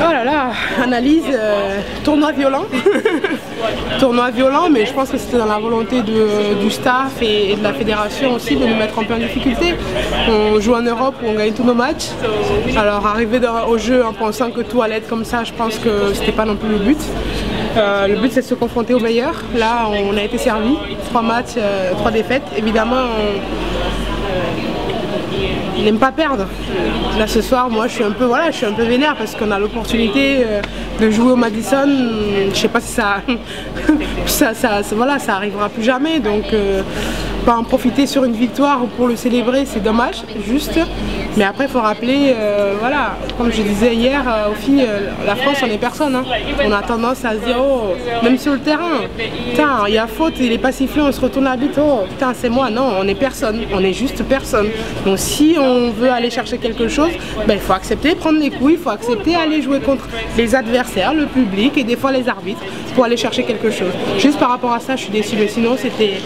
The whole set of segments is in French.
Oh là là, analyse, tournoi violent. Tournoi violent, mais je pense que c'était dans la volonté du staff et de la fédération aussi de nous mettre un peu en difficulté. On joue en Europe où on gagne tous nos matchs. Alors arriver au jeu en pensant que tout allait être comme ça, je pense que c'était pas non plus le but. Le but c'est de se confronter aux meilleurs. Là on a été servi, 3 matchs, 3 défaites. Évidemment on n'aime pas perdre. Là ce soir moi je suis un peu vénère parce qu'on a l'opportunité de jouer au Madison. Je sais pas si ça arrivera plus jamais, donc pas en profiter sur une victoire pour le célébrer, c'est dommage, juste. Mais après il faut rappeler, voilà, comme je disais hier aux filles, la France on est personne, hein. On a tendance à se dire, oh, même sur le terrain, putain il y a faute, il est pas sifflé, on se retourne à l'arbitre, oh putain c'est moi, non, on est personne, on est juste personne. Donc si on veut aller chercher quelque chose, ben, il faut accepter prendre les coups, il faut accepter aller jouer contre les adversaires, le public et des fois les arbitres pour aller chercher quelque chose. Juste par rapport à ça je suis déçue, mais sinon c'était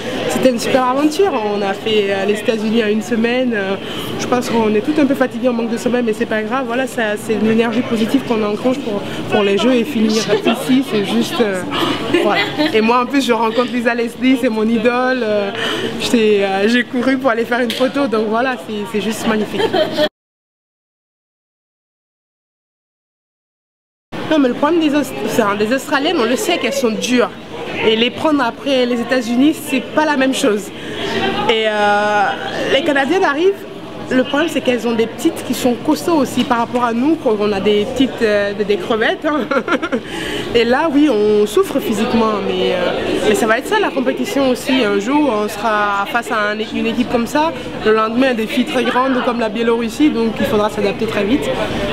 une super aventure. On a fait les États-Unis à 1 semaine, je pense qu'on est tout un peu fatigué en manque de sommeil, mais c'est pas grave, voilà, c'est une énergie positive qu'on enclenche pour les jeux et finir ici, c'est juste voilà. Et moi en plus je rencontre Lisa Leslie, c'est mon idole, j'ai couru pour aller faire une photo, donc voilà, c'est juste magnifique. Non mais le problème des Australiennes, on le sait qu'elles sont dures. Et les prendre après les États-Unis, c'est pas la même chose. Et les Canadiennes arrivent, le problème c'est qu'elles ont des petites qui sont costauds aussi par rapport à nous, on a des petites des crevettes. Hein. Et là oui on souffre physiquement, mais ça va être ça la compétition aussi. Un jour on sera face à une équipe comme ça, le lendemain des filles très grandes comme la Biélorussie, donc il faudra s'adapter très vite.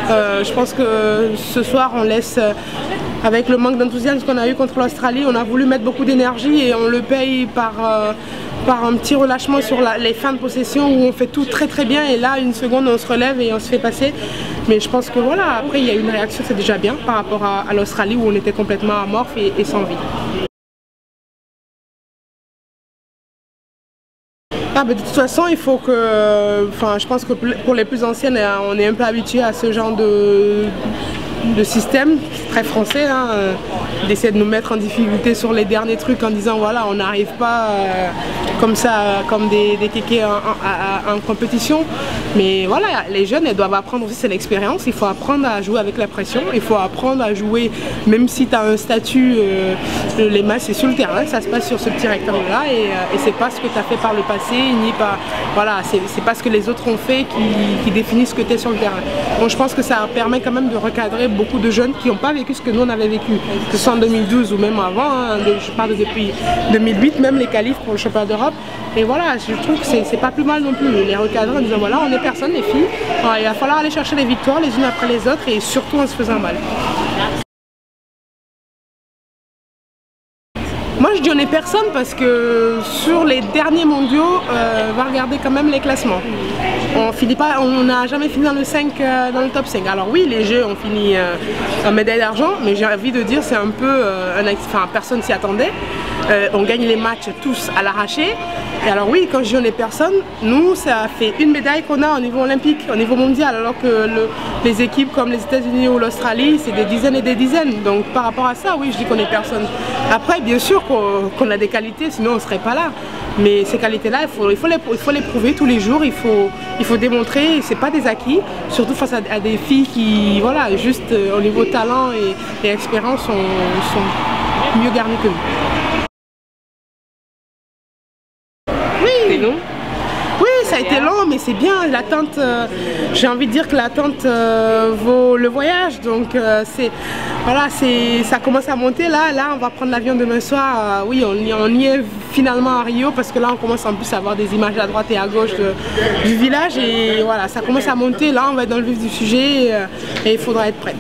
Je pense que ce soir on laisse... Avec le manque d'enthousiasme qu'on a eu contre l'Australie, on a voulu mettre beaucoup d'énergie et on le paye par un petit relâchement sur les fins de possession où on fait tout très très bien et là une seconde on se relève et on se fait passer. Mais je pense que voilà, après il y a une réaction, c'est déjà bien par rapport à l'Australie où on était complètement amorphe et sans vie. Ah, mais de toute façon, il faut que, je pense que pour les plus anciennes, on est un peu habitué à ce genre de système très français, hein, d'essayer de nous mettre en difficulté sur les derniers trucs en disant voilà on n'arrive pas comme ça, comme des kékés en compétition. Mais voilà, les jeunes elles doivent apprendre aussi, c'est l'expérience, il faut apprendre à jouer avec la pression, il faut apprendre à jouer même si tu as un statut, les matchs c'est sur le terrain, ça se passe sur ce petit rectangle là et c'est pas ce que tu as fait par le passé, ni pas, voilà, c'est pas ce que les autres ont fait qui définit ce que tu es sur le terrain. Donc je pense que ça permet quand même de recadrer beaucoup de jeunes qui n'ont pas vécu ce que nous on avait vécu, que ce soit en 2012 ou même avant, hein, je parle depuis 2008, même les qualifs pour le championnat d'Europe. Et voilà, je trouve que c'est pas plus mal non plus, les recadrer en disant voilà on est personne les filles, alors, il va falloir aller chercher les victoires les unes après les autres et surtout en se faisant mal. Moi je dis on est personne parce que sur les derniers mondiaux, on va regarder quand même les classements. On n'a jamais fini dans le top 5. Alors oui, les jeux ont fini en médaille d'argent, mais j'ai envie de dire c'est un peu, personne s'y attendait. On gagne les matchs tous à l'arraché. Et alors oui, quand je dis on est personne, nous ça fait une médaille qu'on a au niveau olympique, au niveau mondial, alors que les équipes comme les États-Unis ou l'Australie, c'est des dizaines et des dizaines. Donc par rapport à ça, oui, je dis qu'on est personne. Après, bien sûr qu'on a des qualités, sinon on ne serait pas là. Mais ces qualités-là, il faut les prouver tous les jours, il faut démontrer, c'est pas des acquis, surtout face à des filles qui, voilà, juste au niveau talent et expérience sont mieux garnies que nous. Oui, non. Oui, ça a été long, mais c'est bien. L'attente, j'ai envie de dire que l'attente vaut le voyage. Donc, voilà, ça commence à monter. Là, on va prendre l'avion demain soir. Oui, on y est finalement à Rio parce que là, on commence en plus à avoir des images à droite et à gauche du village. Et voilà, ça commence à monter. Là, on va être dans le vif du sujet et il faudra être prêt.